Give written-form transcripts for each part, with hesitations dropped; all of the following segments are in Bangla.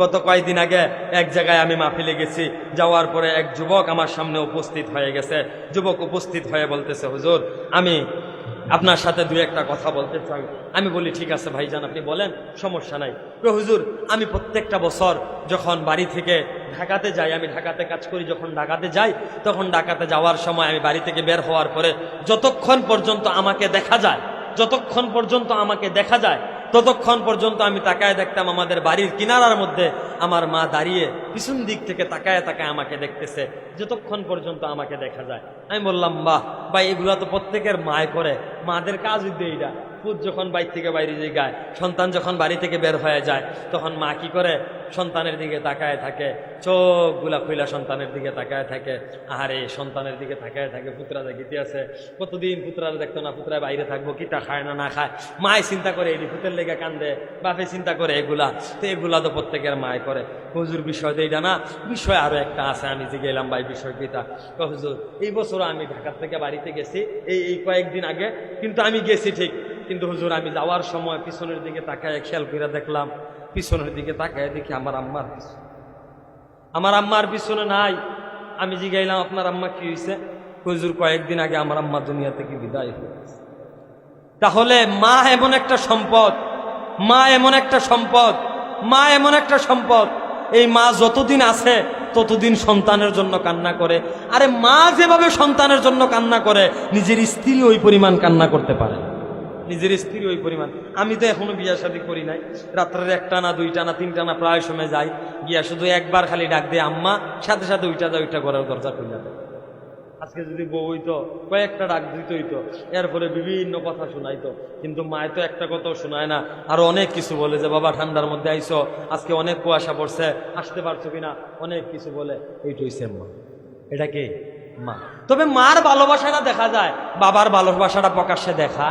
গত কয়েকদিন আগে এক জায়গায় আমি মাহফিলে গেছি, যাওয়ার পরে এক যুবক আমার সামনে উপস্থিত হয়ে গেছে। যুবক উপস্থিত হয়ে বলতেছে, হুজুর আমি আপনার সাথে দুই একটা কথা বলতে চাই। আমি বলি ঠিক আছে ভাইজান, আপনি বলেন, সমস্যা নাই। হুজুর আমি প্রত্যেকটা বছর যখন বাড়ি থেকে ঢাকাতে যাই, আমি ঢাকাতে কাজ করি, যখন ঢাকাতে যাই তখন ঢাকাতে যাওয়ার সময় আমি বাড়ি থেকে বের হওয়ার পরে যতক্ষণ পর্যন্ত আমাকে দেখা যায় ততক্ষণ পর্যন্ত আমি তাকায় দেখতাম আমাদের বাড়ির কিনারার মধ্যে আমার মা দাঁড়িয়ে পিছন দিক থেকে তাকায় আমাকে দেখতেছে, যতক্ষণ পর্যন্ত আমাকে দেখা যায়। আমি বললাম, বাহ ভাই, এগুলা তো প্রত্যেকের মায় করে, মাদের কাজ হইতে এইটা। পুত যখন বাড়ি থেকে বাইরে যায়, সন্তান যখন বাড়ি থেকে বের হয়ে যায়, তখন মা কি করে, সন্তানের দিকে তাকায় থাকে, চোখগুলা খুইলা সন্তানের দিকে তাকায় থাকে। আরে সন্তানের দিকে তাকায় থাকে, পুত্রা দেখিতে আছে, কতদিন পুত্রার দেখতো না, পুত্রায় বাইরে থাকবো, কিটা খায় না খায়। মায় চিন্তা করে এই পুতের লেগে কান্দে, বাপে চিন্তা করে এগুলা। তো এগুলা তো প্রত্যেকের মায় করে। হুজুর বিষয় তো এইটা না, বিষয় আরো একটা আছে। আমি যে গেলাম ভাই, বিষয় কিতা? হুজুর এই বছর আমি ঢাকার থেকে বাড়িতে গেছি, এই কয়েকদিন আগে, কিন্তু আমি গেছি ঠিক, কিন্তু হুজুর আমি যাওয়ার সময় পিছনের দিকে তাকায় খেয়াল করে দেখলাম, পিছনের দিকে তাকায় দেখি আমার আম্মার পিছনে নাই। আমি জিগাইলাম, আপনার আম্মা কি হয়েছে? হুজুর কয়েকদিন আগে আমার আম্মা দুনিয়া থেকে বিদায় হয়েছে। তাহলে মা এমন একটা সম্পদ, এই মা যতদিন আছে ততদিন সন্তানের জন্য কান্না করে। আরে মা যেভাবে সন্তানের জন্য কান্না করে, নিজের স্ত্রী ওই পরিমাণ কান্না করতে পারে, নিজের স্ত্রী ওই পরিমাণ। আমি তো এখনো বিয়া শাদী করি নাই, রাত্রের 1 টানা 2 টানা 3 টানা প্রায় সময় যাই, গিয়া শুধু একবার খালি ডাক দিয়ে আম্মা, সাথে সাথে ওইটা ঘরের দরজা খুলে দেয়। আজকে যদি বউ হইতো, কয়েকটা ডাক দিত হইতো, এরপরে বিভিন্ন কথা শোনাইতো, কিন্তু মায় তো একটা কথাও শোনায় না। আরো অনেক কিছু বলে যে বাবা ঠান্ডার মধ্যে আইসো, আজকে অনেক কুয়াশা পড়ছে, আসতে পারছো কিনা, অনেক কিছু বলে। এইটা হইছে মা। এটা কি মা? তবে মার ভালোবাসাটা দেখা যায়, বাবার ভালোবাসাটা প্রকাশ্যে দেখা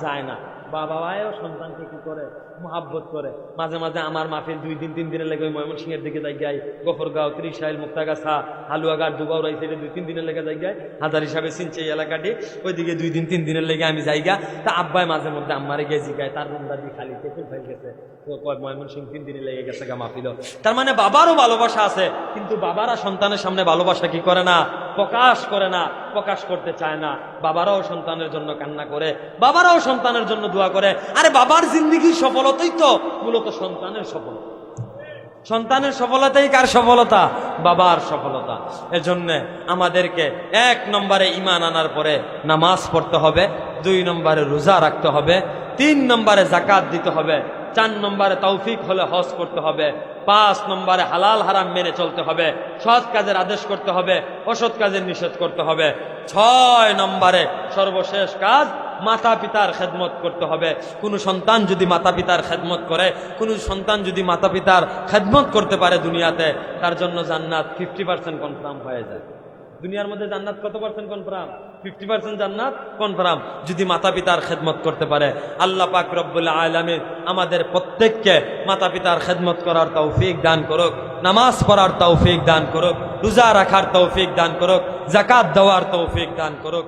যায় না। বাবাও সন্তানকে কি করে, মহাব্বত করে। মাঝে মাঝে আমার মাহফিল 2 দিন 3 দিনের লেগে ওই ময়মনসিংহের দিকে যাই গাই, গফরগাঁও, ত্রিশাইল, মুক্তাগাছা, হালুয়াঘাট, দুবাউরাই থেকে 2-3 দিনের লেগে যাই গাই। হাজার হিসাবে চিনছে এই এলাকাটি, ওইদিকে 2 দিন 3 দিনের লেগে আমি যাই গা। তা আব্বাই মাঝে মধ্যে আম্মারে গেছি গায়, তার রুমটা দিয়ে খালি টেকুল ফাইল গেছে, ময়মনসিংহ 3 দিনে লেগে গেছে গা মাহফিল। তার মানে বাবারও ভালোবাসা আছে, কিন্তু বাবারা সন্তানের সামনে ভালোবাসা কি করে না, প্রকাশ করে না, প্রকাশ করতে চায় না। বাবারাও সন্তানের জন্য কান্না করে, বাবারাও সন্তানের জন্য দোয়া করে। আরে বাবার জিন্দেগির সফলতাই তো মূলত সন্তানের সফলতা। সন্তানের সফলতাই কার সফলতা? বাবার সফলতা। এজন্য আমাদেরকে 1 নম্বরে ঈমান আনার পরে নামাজ পড়তে হবে, 2 নম্বরে রোজা রাখতে হবে, 3 নম্বরে যাকাত দিতে হবে, 4 নম্বরে তৌফিক হলে হজ করতে হবে, 5 নম্বরে হালাল হারাম মেনে চলতে হবে, সৎ কাজের আদেশ করতে হবে, অসৎ কাজের নিষেধ করতে হবে, 6 নম্বরে সর্বশেষ কাজ মাতা পিতার খেদমত করতে হবে। কোন সন্তান যদি মাতা পিতার খেদমত করে, কোন সন্তান যদি মাতা পিতার খেদমত করতে পারে দুনিয়াতে, তার জন্য জান্নাত 50% কনফার্ম হয়ে যায়। দুনিয়ার মধ্যে জান্নাত কত পার্সেন্ট কনফার্ম? 50% জান্নাত কনফার্ম, যদি মাতা পিতার খেদমত করতে পারে। আল্লাহ পাক রব্বুল আলামিন আমাদের প্রত্যেককে মাতা পিতার খেদমত করার তৌফিক দান করুক, নামাজ পড়ার তৌফিক দান করুক, রোজা রাখার তৌফিক দান করুক, যাকাত দেওয়ার তৌফিক দান করুক।